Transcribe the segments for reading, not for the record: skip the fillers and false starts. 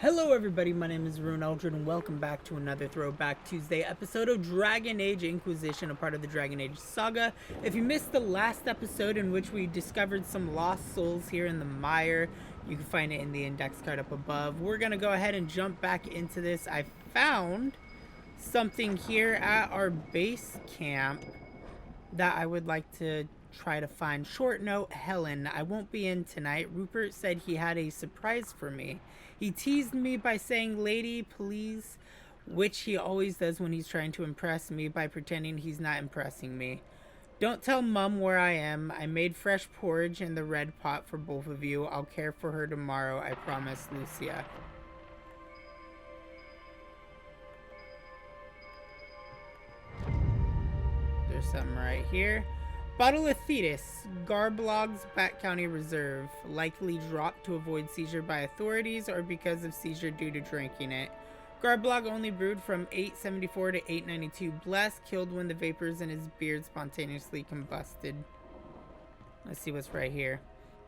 Hello everybody, my name is Rune Eldred and welcome back to another Throwback Tuesday episode of Dragon Age Inquisition, a part of the Dragon Age saga. If you missed the last episode in which we discovered some lost souls here in the Mire, you can find it in the index card up above. We're going to go ahead and jump back into this. I found something here at our base camp that I would like to try to find. Short note, Helen, I won't be in tonight. Rupert said he had a surprise for me. He teased me by saying, "Lady, please," which he always does when he's trying to impress me by pretending he's not impressing me. Don't tell Mum where I am. I made fresh porridge in the red pot for both of you. I'll care for her tomorrow, I promise, Lucia. There's something right here. Bottle of Thetis, Garblog's Bat County Reserve, likely dropped to avoid seizure by authorities or because of seizure due to drinking it. Garblog only brewed from 874 to 892 blessed, killed when the vapors in his beard spontaneously combusted. Let's see what's right here.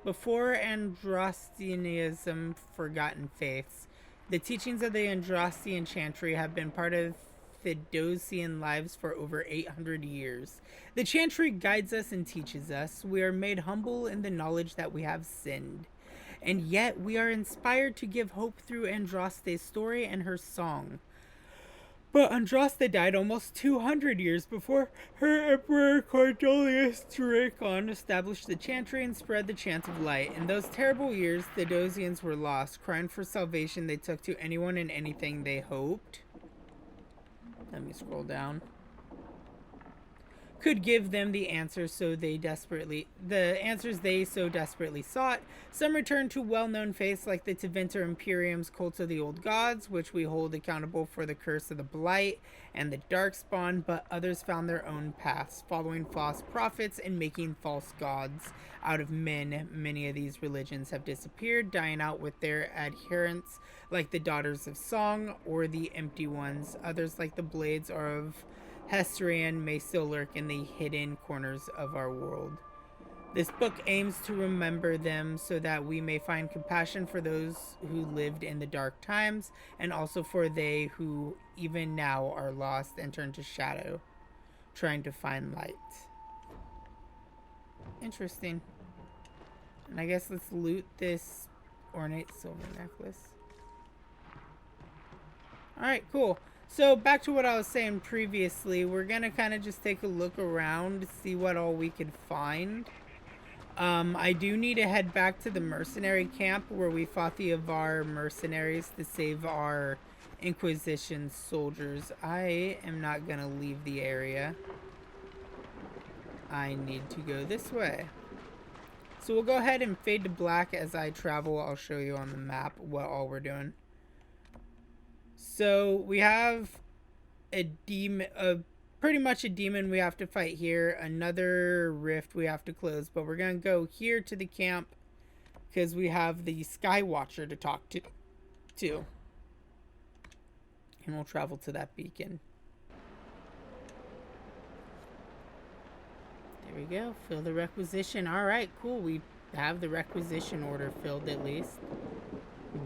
Before Androstianism, forgotten faiths. The teachings of the Androstian chantry have been part of Theodosian lives for over 800 years. The chantry guides us and teaches us. We are made humble in the knowledge that we have sinned. And yet we are inspired to give hope through Andraste's story and her song. But Andraste died almost 200 years before her Emperor Cordelius Dracon established the chantry and spread the chant of light. In those terrible years, the Theodosians were lost. Crying for salvation, they took to anyone and anything they hoped. Let me scroll down. Could give them the answers so desperately sought. Some returned to well-known faiths like the Tevinter Imperium's Cult of the Old Gods, which we hold accountable for the curse of the Blight and the Darkspawn, but others found their own paths, following false prophets and making false gods out of men. Many of these religions have disappeared, dying out with their adherents, like the Daughters of Song or the Empty Ones. Others, like the Blades or of Hesterian, may still lurk in the hidden corners of our world. This book aims to remember them so that we may find compassion for those who lived in the dark times, and also for they who even now are lost and turn to shadow, trying to find light. Interesting. And I guess let's loot this ornate silver necklace. Alright, cool. So back to what I was saying previously, we're going to kind of just take a look around, see what all we can find. I do need to head back to the mercenary camp where we fought the Avar mercenaries to save our Inquisition soldiers. I am not going to leave the area. I need to go this way. So we'll go ahead and fade to black as I travel. I'll show you on the map what all we're doing. So we have a demon, pretty much a demon we have to fight here. Another rift we have to close, but we're gonna go here to the camp because we have the Skywatcher to talk to, and we'll travel to that beacon. There we go. Fill the requisition. All right, cool. We have the requisition order filled at least.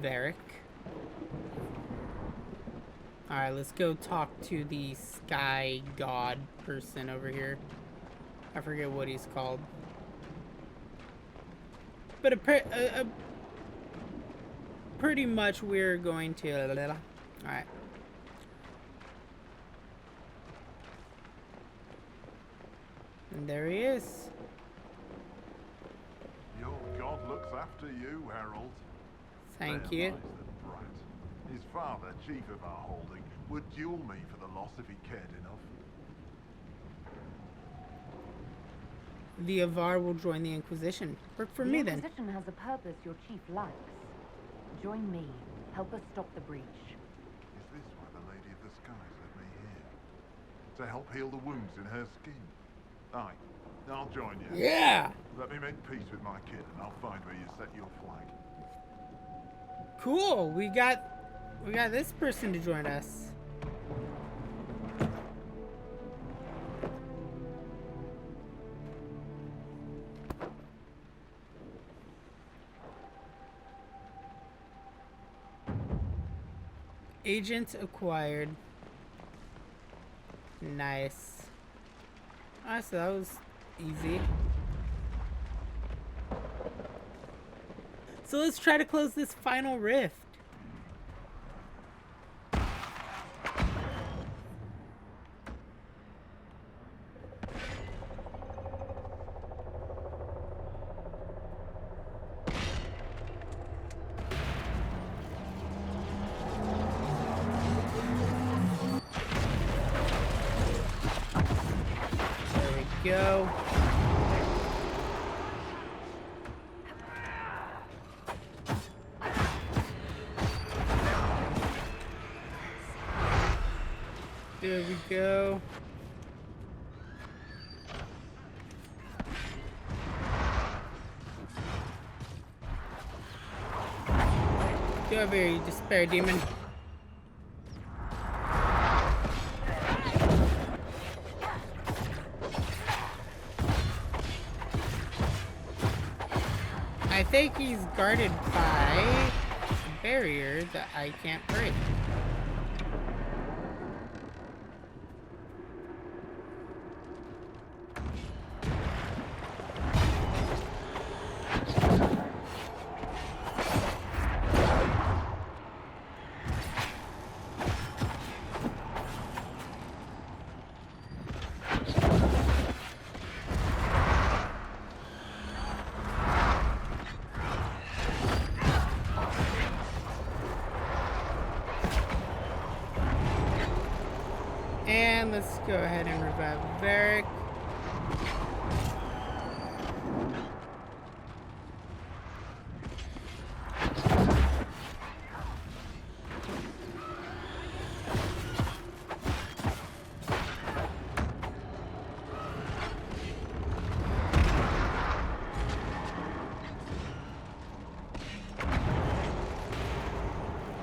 Varric. Alright, let's go talk to the sky god person over here. I forget what he's called. But pretty much we're going to... Alright. And there he is. Your god looks after you, Herald. Thank you. His father, chief of our holding, would duel me for the loss if he cared enough. The Avar will join the Inquisition. Work for me then. The Inquisition has a purpose your chief likes. Join me. Help us stop the breach. Is this why the Lady of the Skies led me here? To help heal the wounds in her skin? Aye, I'll join you. Yeah! Let me make peace with my kid and I'll find where you set your flag. Cool, we got this person to join us. Agent acquired. Nice. Alright, so that was easy. So let's try to close this final rift. Go. There we go. Get over here, you despair demon. I think he's guarded by a barrier that I can't break. And let's go ahead and revive Varric.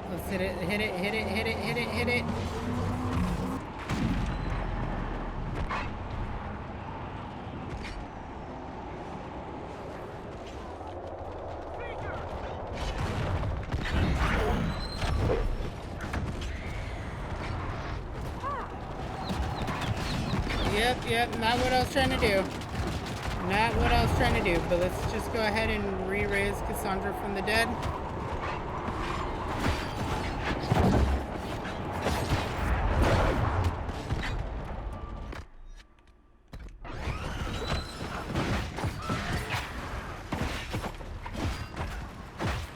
Let's hit it, hit it, hit it, hit it, hit it, hit it. Yep, not what I was trying to do. Not what I was trying to do, but let's just go ahead and re-raise Cassandra from the dead.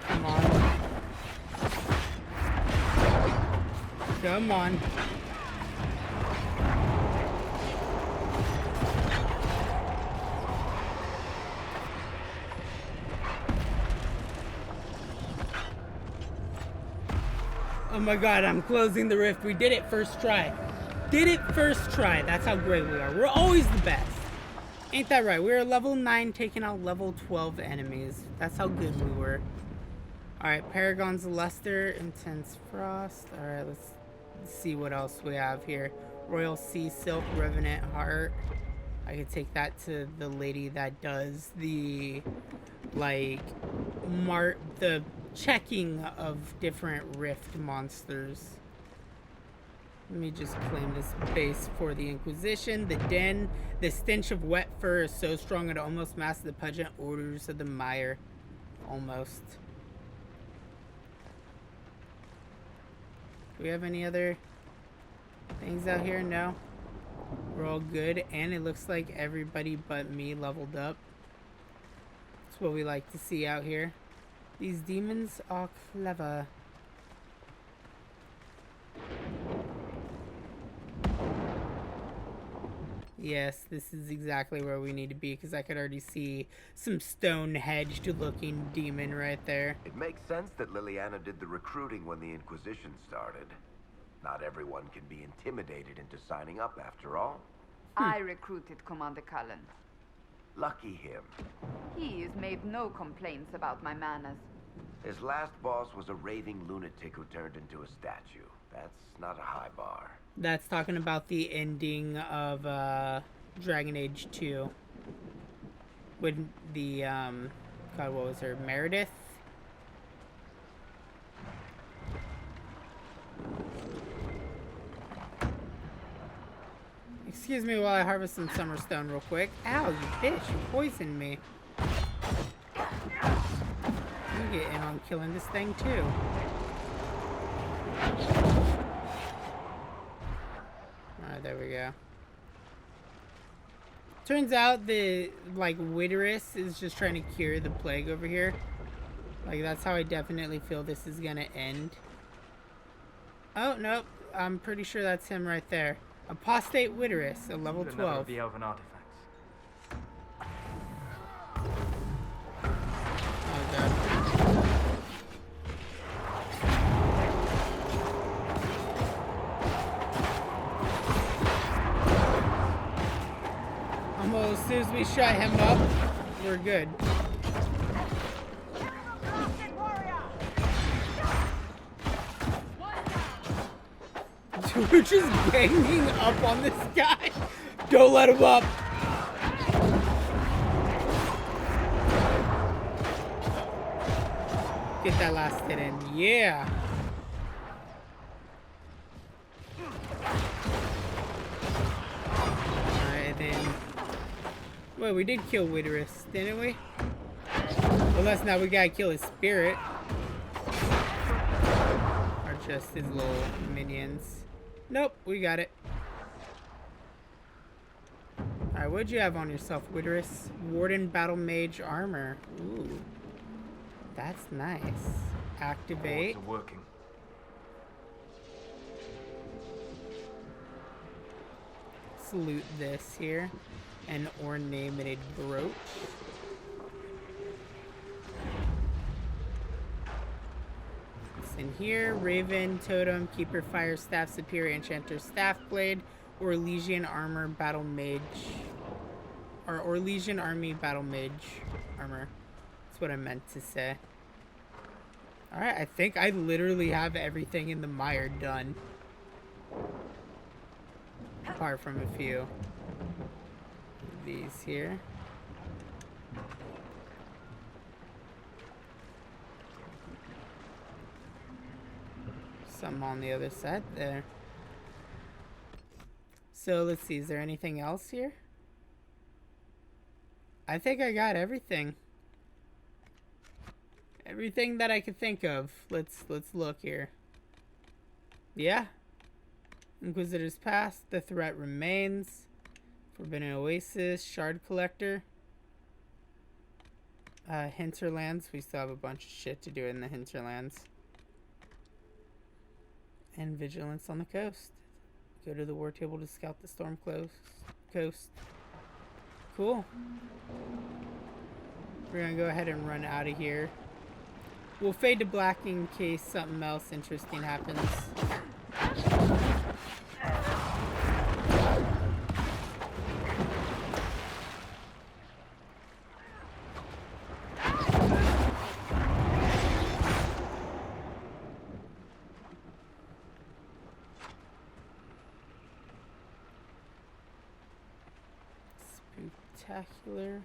Come on. Come on. Oh my god, I'm closing the rift. We did it first try. Did it first try. That's how great we are. We're always the best. Ain't that right? We were level 9 taking out level 12 enemies. That's how good we were. Alright, Paragon's Luster, Intense Frost. Alright, let's see what else we have here. Royal Sea Silk, Revenant Heart. I could take that to the lady that does the, like, the checking of different rift monsters. Let me just claim this base for the Inquisition. The Den. The stench of wet fur is so strong it almost masks the pungent odors of the mire. Almost. Do we have any other things out here? No. We're all good. And it looks like everybody but me leveled up. That's what we like to see out here. These demons are clever. Yes, this is exactly where we need to be because I could already see some stone-hedged looking demon right there. It makes sense that Liliana did the recruiting when the Inquisition started. Not everyone can be intimidated into signing up after all. I recruited Commander Cullen. Lucky him. He's made no complaints about my manners. His last boss was a raving lunatic who turned into a statue. That's not a high bar. That's talking about the ending of Dragon Age 2. When the, God, what was her? Meredith? Excuse me while I harvest some summerstone real quick. Ow, you bitch, you poisoned me. You get in on killing this thing too. Alright, there we go. Turns out the, like, Witterus is just trying to cure the plague over here. Like, that's how I definitely feel this is gonna end. Oh, nope. I'm pretty sure that's him right there. Apostate Witterus, a level 12. Another of the elven artifacts. Oh, God. Almost, as soon as we shut him up, we're good. We're just ganging up on this guy. Don't let him up. Get that last hit in. Yeah. Alright, then. Wait, we did kill Witterus, didn't we? Well, that's now we gotta kill his spirit. Or just his little minions. Nope, we got it. Alright, what'd you have on yourself, Witterus? Warden Battle Mage Armor. Ooh. That's nice. Activate. Wards are working. Salute this here. An ornamented brooch. It's in here. Raven, Totem, Keeper, Fire Staff, Superior Enchanter, Staff Blade, or Legion Armor, Battle Mage. Or Legion Army, Battle Mage Armor. That's what I meant to say. Alright, I think I literally have everything in the mire done. Apart from a few of these here. Some on the other side there. So let's see, is there anything else here? I think I got everything. Everything that I could think of. Let's look here. Yeah. Inquisitor's Past. The Threat Remains. Forbidden Oasis. Shard Collector. Hinterlands. We still have a bunch of shit to do in the Hinterlands. And Vigilance on the Coast. Go to the war table to scout the storm coast. Cool. We're gonna go ahead and run out of here. We'll fade to black in case something else interesting happens. Spectacular.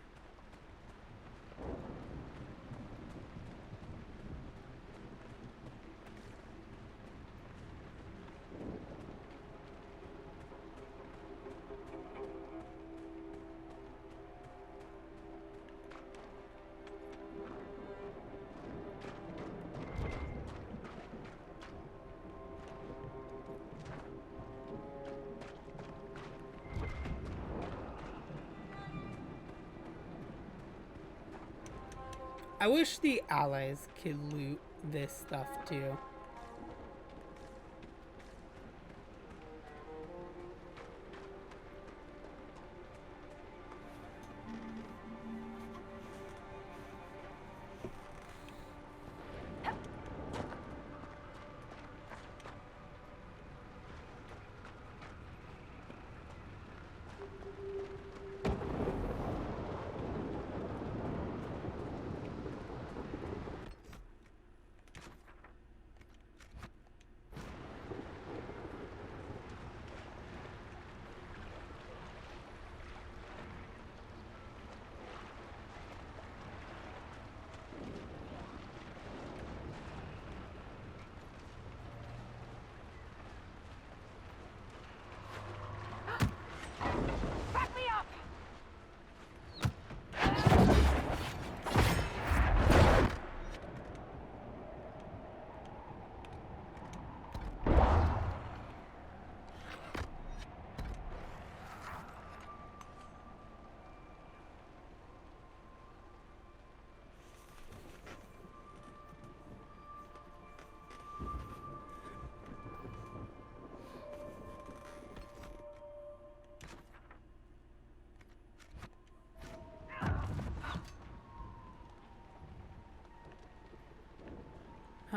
I wish the allies could loot this stuff too.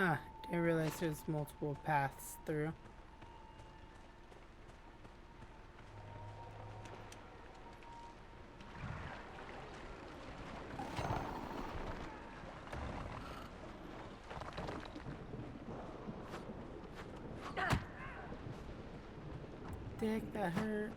Huh, didn't realize there's multiple paths through. Dick, that hurt.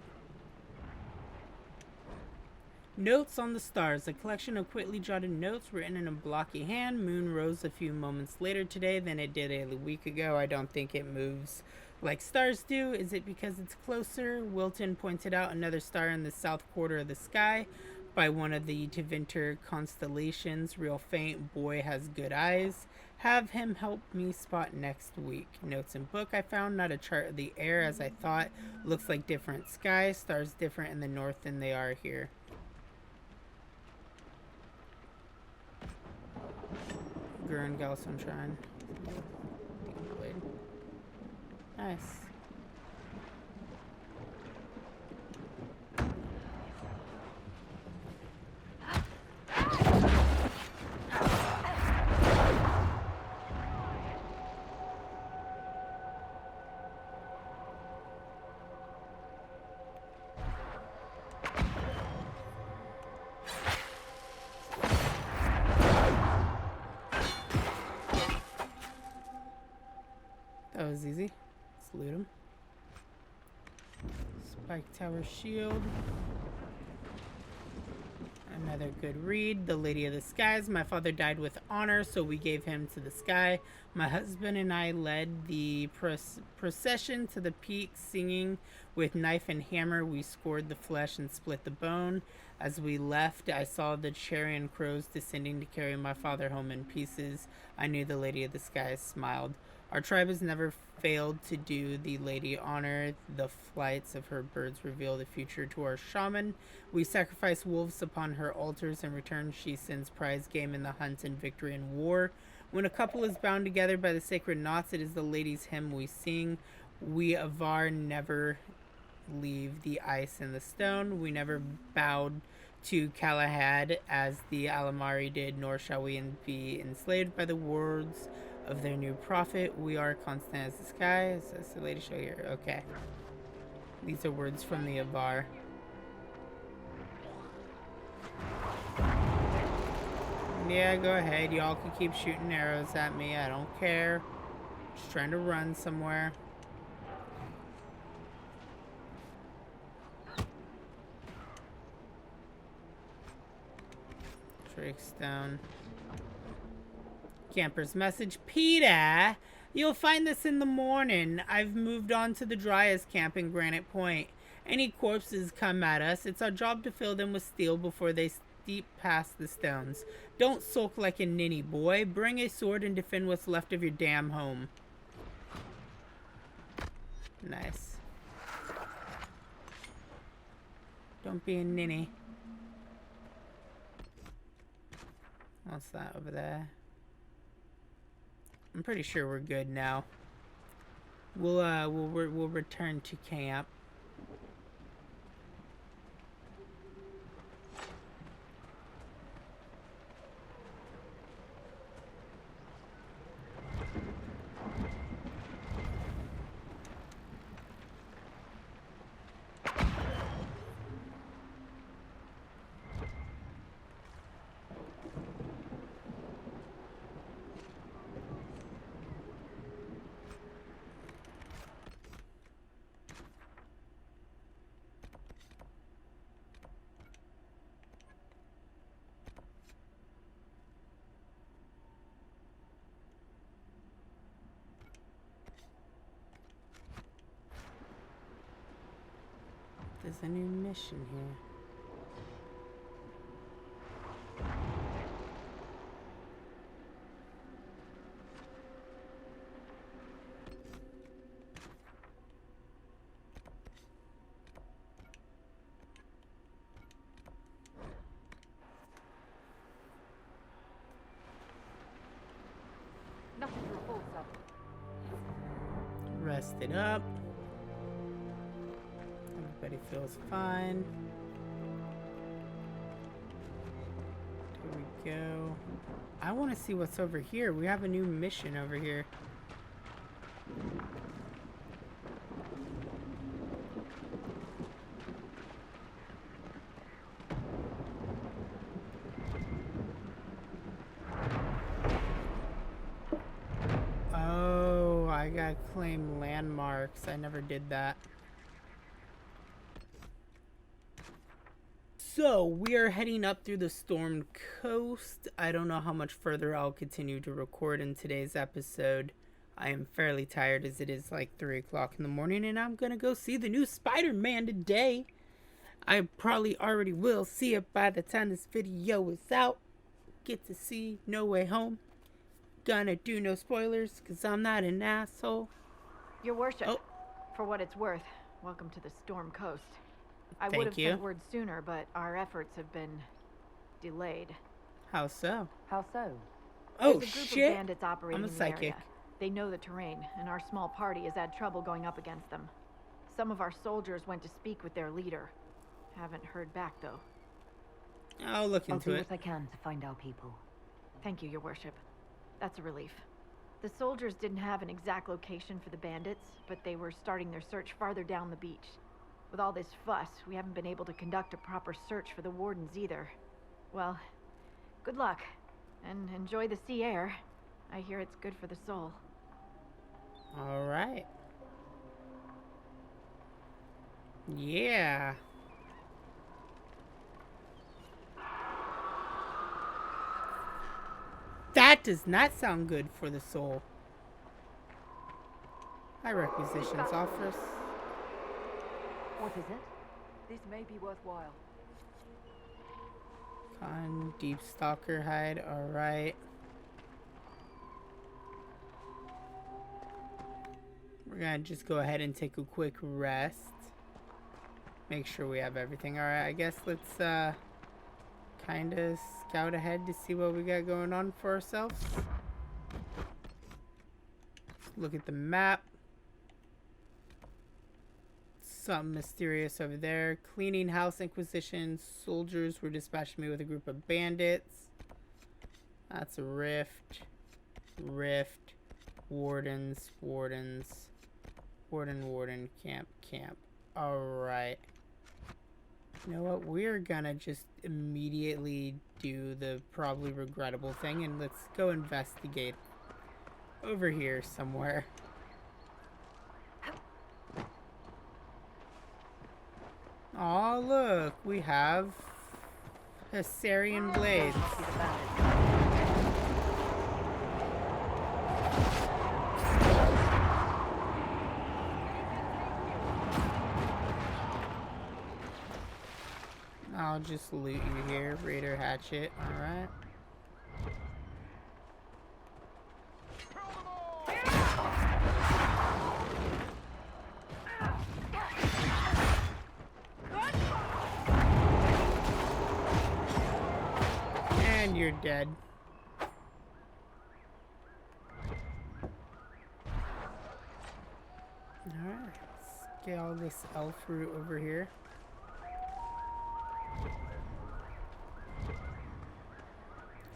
Notes on the stars. A collection of quickly jotted notes written in a blocky hand. Moon rose a few moments later today than it did a week ago. I don't think it moves like stars do. Is it because it's closer? Wilton pointed out another star in the south quarter of the sky by one of the Tevinter constellations. Real faint. Boy has good eyes. Have him help me spot next week. Notes and book I found. Not a chart of the air as I thought. Looks like different skies. Stars different in the north than they are here. Gurren Gal Sunshine. Nice. That was easy. Let's loot him. Spike Tower Shield. Another good read. The Lady of the Skies. My father died with honor, so we gave him to the sky. My husband and I led the procession to the peak, singing. With knife and hammer, we scored the flesh and split the bone. As we left, I saw the Charian crows descending to carry my father home in pieces. I knew the Lady of the Skies smiled. Our tribe has never failed to do the lady honor. The flights of her birds reveal the future to our shaman. We sacrifice wolves upon her altars. In return, she sends prize game in the hunt and victory in war. When a couple is bound together by the sacred knots, it is the lady's hymn we sing. We Avar never leave the ice and the stone. We never bowed to Galahad as the Alamari did, nor shall we be enslaved by the words of their new prophet. We are constant as the sky. Says the lady show here. Okay. These are words from the Avar. Yeah, go ahead. Y'all can keep shooting arrows at me. I don't care. Just trying to run somewhere. Drake's down. Camper's message. Peter, you'll find this in the morning. I've moved on to the driest camp in Granite Point. Any corpses come at us, it's our job to fill them with steel before they steep past the stones. Don't sulk like a ninny, boy. Bring a sword and defend what's left of your damn home. Nice. Don't be a ninny. What's that over there? I'm pretty sure we're good now. We'll return to camp. There's a new mission here. Nothing to report, sir. Rest it up. Everybody feels fine. Here we go. I want to see what's over here. We have a new mission over here. Oh, I gotta claim landmarks. I never did that. So, we are heading up through the stormed coast. I don't know how much further I'll continue to record in today's episode. I am fairly tired as it is like 3 o'clock in the morning and I'm gonna go see the new Spider-Man today. I probably already will see it by the time this video is out. Get to see No Way Home. Gonna do no spoilers because I'm not an asshole. Your worship, Oh. for what it's worth, welcome to the Storm Coast. I Thank would have you. sent word sooner, but our efforts have been delayed. How so? How so? Oh There's a group shit! of bandits operating I'm a in the area. psychic. They know the terrain, and our small party has had trouble going up against them. Some of our soldiers went to speak with their leader. Haven't heard back, though. I'll look I'll into do it. what I can to find our people. Thank you, your worship. That's a relief. The soldiers didn't have an exact location for the bandits, but they were starting their search farther down the beach. With all this fuss, we haven't been able to conduct a proper search for the Wardens either. Well, good luck, and enjoy the sea air. I hear it's good for the soul. Alright. Yeah. That does not sound good for the soul. High requisitions offers. What is it? This may be worthwhile. Con deep stalker hide. Alright. We're gonna just go ahead and take a quick rest. Make sure we have everything. Alright, I guess let's kind of scout ahead to see what we got going on for ourselves. Look at the map. Something mysterious over there. Cleaning house Inquisition. Soldiers were dispatching me with a group of bandits. That's a rift. Rift. Wardens. Wardens. Warden. Camp. Alright. You know what? We're gonna just immediately do the probably regrettable thing and let's go investigate over here somewhere. Oh, look, we have Hessarian blades. I'll just loot you here, Raider Hatchet, alright. And you're dead. Alright, let's get all this elf fruit over here.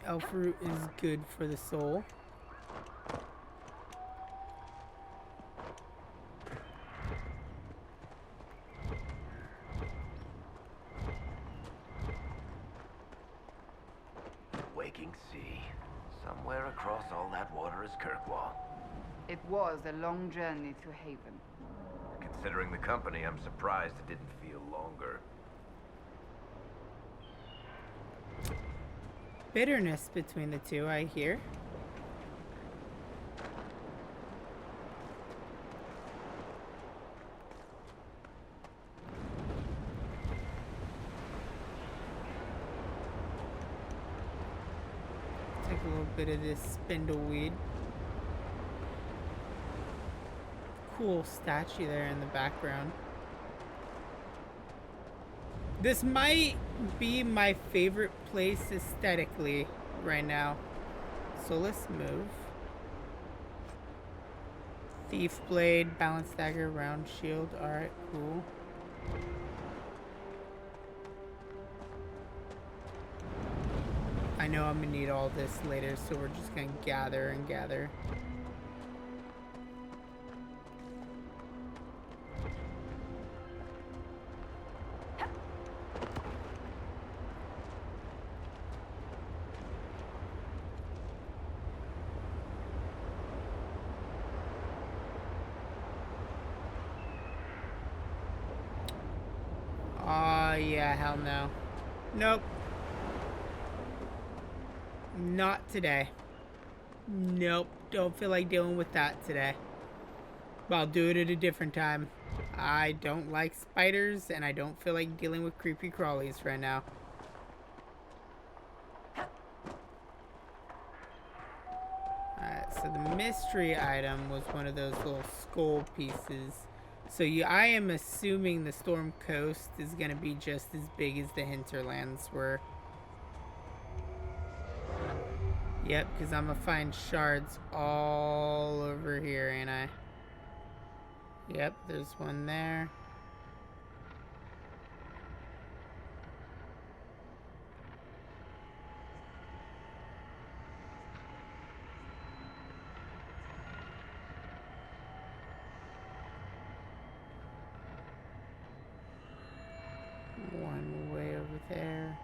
Elf root is good for the soul. Waking sea. Somewhere across all that water is Kirkwall. It was a long journey to Haven. Considering the company, I'm surprised it didn't feel longer. Bitterness between the two, I hear. Take a little bit of this spindleweed. Cool statue there in the background. This might be my favorite place aesthetically right now. So let's move. Thief blade, balance dagger, round shield. Alright, cool. I know I'm gonna need all this later, so we're just gonna gather and gather. Oh, yeah, hell no. Nope. Not today. Nope. Don't feel like dealing with that today. But I'll do it at a different time. I don't like spiders, and I don't feel like dealing with creepy crawlies right now. Alright, so the mystery item was one of those little skull pieces. So I am assuming the Storm Coast is going to be just as big as the hinterlands were. Yep, because I'm going to find shards all over here, ain't I? Yep, there's one there. One way over there.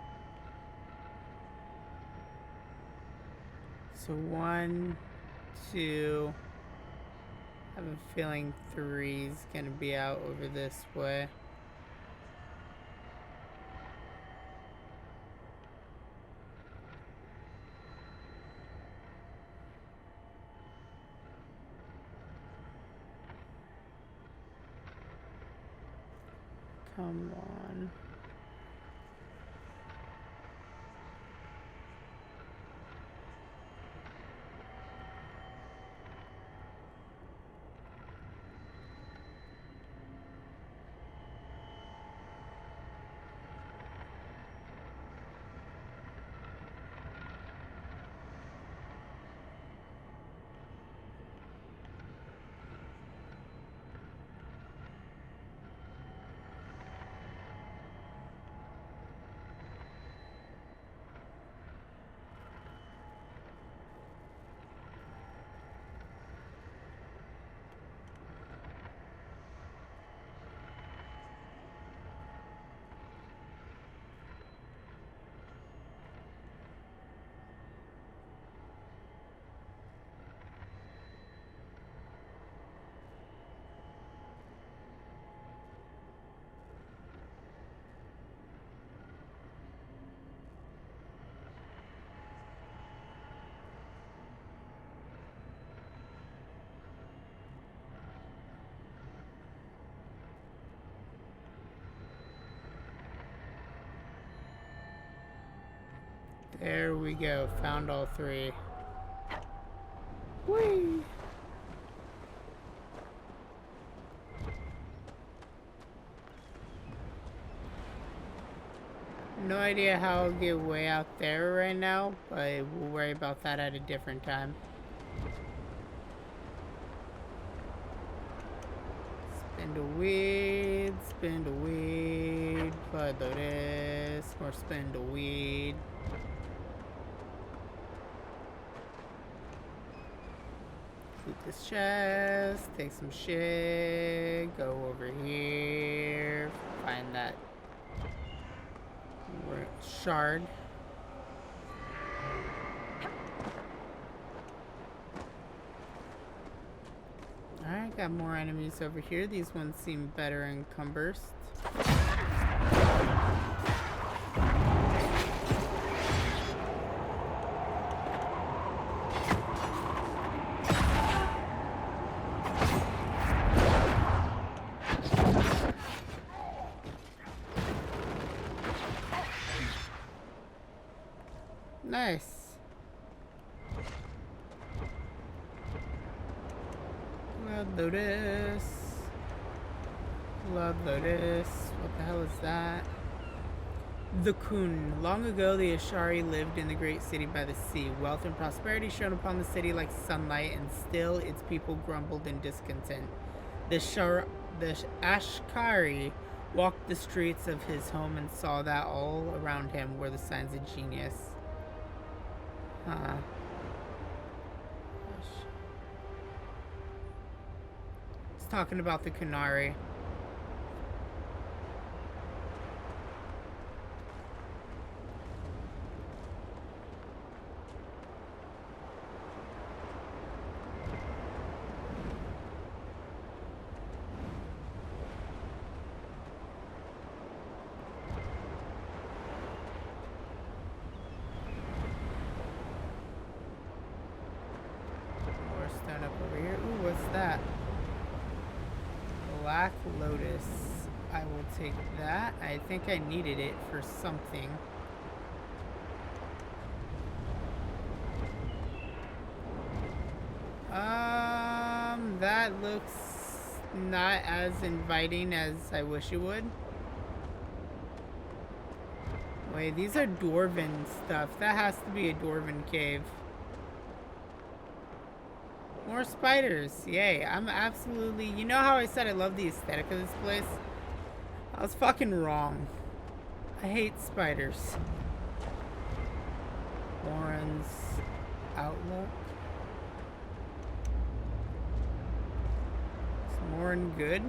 So 1, 2. I have a feeling 3 is gonna be out over this way. Come on. There we go. Found all 3. Whee! No idea how I'll get way out there right now, but we'll worry about that at a different time. Spin the weed, spin the weed, flood the this, more spin the weed. Loot this chest, take some shit, go over here, find that shard. Alright, got more enemies over here. These ones seem better encumbered. Nice. Blood Lotus. Blood Lotus. What the hell is that? The Kun. Long ago, the Ashari lived in the great city by the sea. Wealth and prosperity shone upon the city like sunlight, and still its people grumbled in discontent. The Ashkari walked the streets of his home and saw that all around him were the signs of genius. Huh. It's talking about the Canary. More stone up over here. Ooh, what's that? Black Lotus. I will take that. I think I needed it for something. That looks not as inviting as I wish it would. Wait, these are dwarven stuff. That has to be a dwarven cave. More spiders. Yay. I'm absolutely... You know how I said I love the aesthetic of this place? I was fucking wrong. I hate spiders. Warren's outlook. Is Warren good?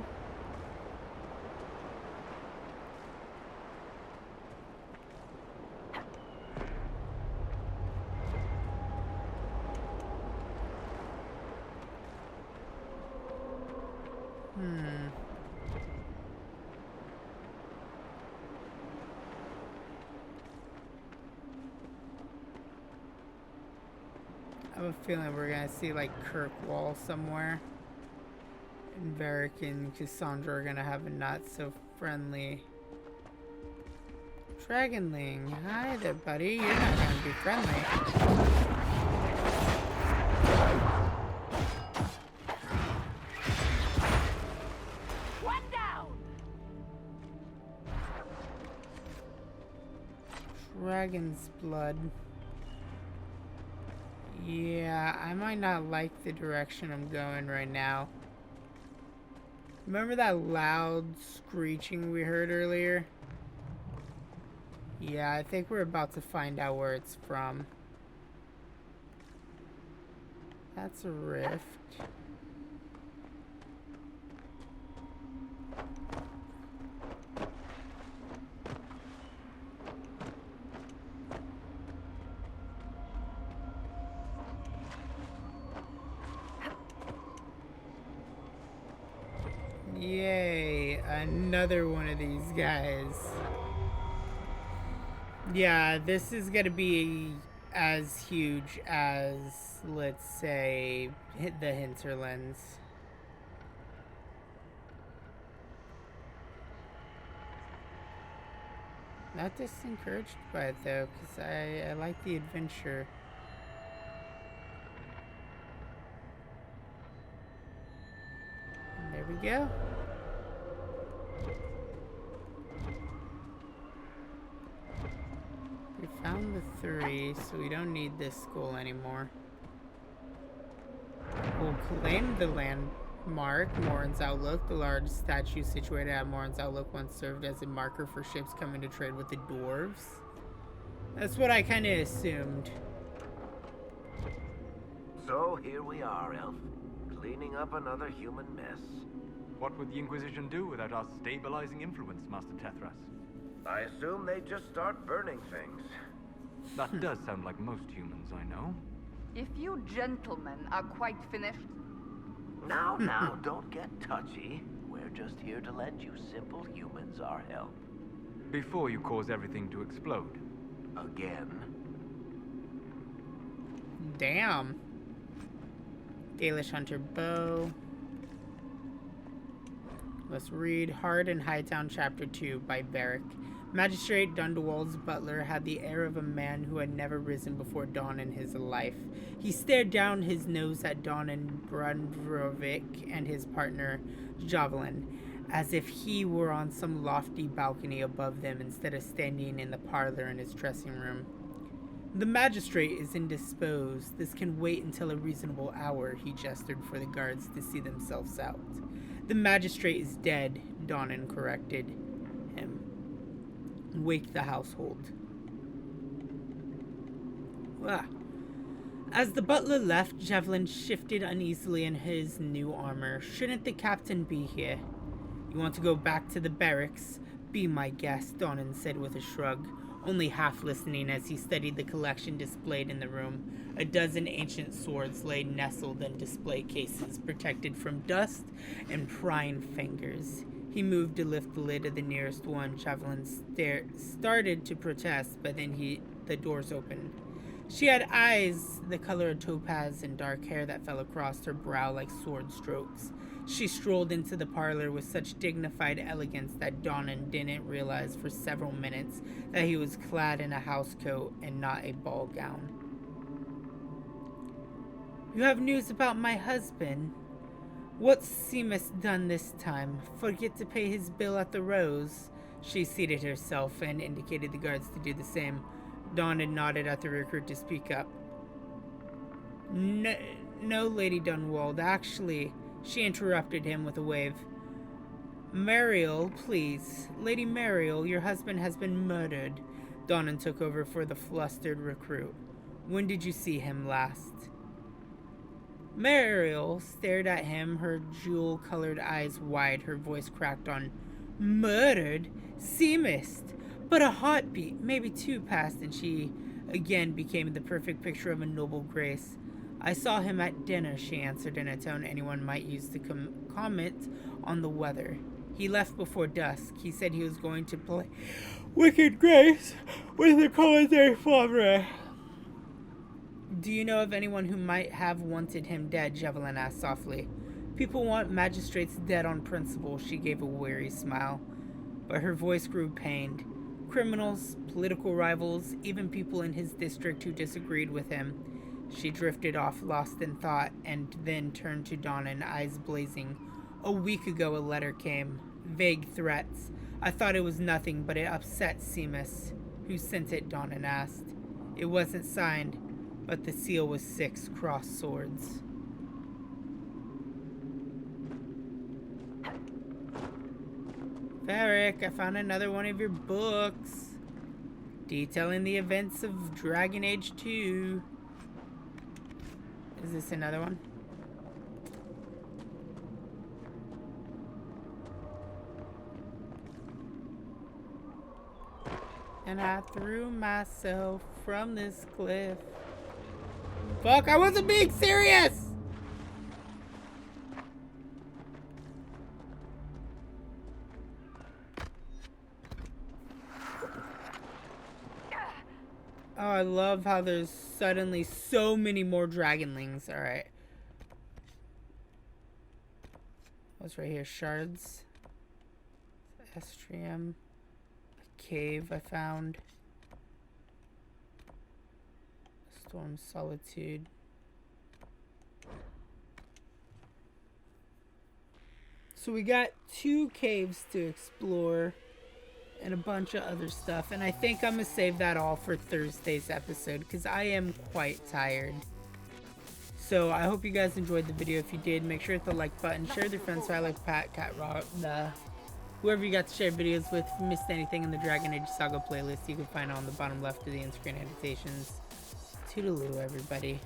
I have a feeling we're gonna see like Kirkwall somewhere. And Varric and Cassandra are gonna have a not so friendly Dragonling. Hi there, buddy. You're not gonna be friendly. Dragon's blood. Yeah, I might not like the direction I'm going right now. Remember that loud screeching we heard earlier? Yeah, I think we're about to find out where it's from. That's a rift. Yay, another one of these guys. Yeah, this is gonna be as huge as, let's say, the Hinterlands. Not disencouraged by it though, because I like the adventure. And there we go. We found the 3, so we don't need this skull anymore. We'll claim the landmark, Morin's Outlook. The large statue situated at Morin's Outlook once served as a marker for ships coming to trade with the dwarves. That's what I kind of assumed. So here we are, Elf. Cleaning up another human mess. What would the Inquisition do without our stabilizing influence, Master Tethras? I assume they just start burning things. That does sound like most humans I know. If you gentlemen are quite finished... Now, don't get touchy. We're just here to lend you simple humans our help. Before you cause everything to explode. Again. Damn. Dalish Hunter Bow. Let's read Hard and Hightown Chapter 2 by Varric. Magistrate Dundowald's butler had the air of a man who had never risen before dawn in his life. He stared down his nose at Dawn and Brundrovic and his partner, Javelin, as if he were on some lofty balcony above them instead of standing in the parlor in his dressing room. The magistrate is indisposed. This can wait until a reasonable hour, he gestured for the guards to see themselves out. The magistrate is dead, Donnan corrected him. Wake the household. Ah. As the butler left, Javelin shifted uneasily in his new armor. Shouldn't the captain be here? You want to go back to the barracks? Be my guest, Donan said with a shrug, only half listening as he studied the collection displayed in the room. A dozen ancient swords lay nestled in display cases, protected from dust and prying fingers. He moved to lift the lid of the nearest one. Javelin started to protest, but then the doors opened. She had eyes the color of topaz and dark hair that fell across her brow like sword strokes. She strolled into the parlor with such dignified elegance that Donan didn't realize for several minutes that he was clad in a housecoat and not a ball gown. You have news about my husband? What's Seamus done this time? Forget to pay his bill at the Rose? She seated herself and indicated the guards to do the same. Donan nodded at the recruit to speak up. No, Lady Dunwald. Actually, she interrupted him with a wave. Mariel, please. Lady Mariel, your husband has been murdered. Donan took over for the flustered recruit. When did you see him last? Mariel stared at him, her jewel-colored eyes wide, her voice cracked on, Murdered? Seamus! But a heartbeat, maybe two passed, and she again became the perfect picture of a noble grace. I saw him at dinner, she answered in a tone anyone might use to comment on the weather. He left before dusk. He said he was going to play Wicked Grace with the Commissary Fabre. Do you know of anyone who might have wanted him dead? Javelin asked softly. People want magistrates dead on principle, she gave a weary smile. But her voice grew pained. Criminals, political rivals, even people in his district who disagreed with him. She drifted off, lost in thought, and then turned to Donan, eyes blazing. A week ago a letter came. Vague threats. I thought it was nothing, but it upset Seamus. Who sent it? Donan asked. It wasn't signed, but the seal was 6 crossed swords. Varric, I found another one of your books. Detailing the events of Dragon Age 2. Is this another one? And I threw myself from this cliff. Fuck, I wasn't being serious! Oh, I love how there's suddenly so many more dragonlings. Alright. What's right here? Shards. Estrium. A cave I found. Storm Solitude. So we got 2 caves to explore. And a bunch of other stuff, and I think I'm gonna save that all for Thursday's episode because I am quite tired. So I hope you guys enjoyed the video. If you did, make sure to hit the like button, share with your friends, so I like Pat, Cat Rock, whoever you got to share videos with. If you missed anything in the Dragon Age Saga playlist, you can find it on the bottom left of the in-screen annotations. Toodaloo, everybody.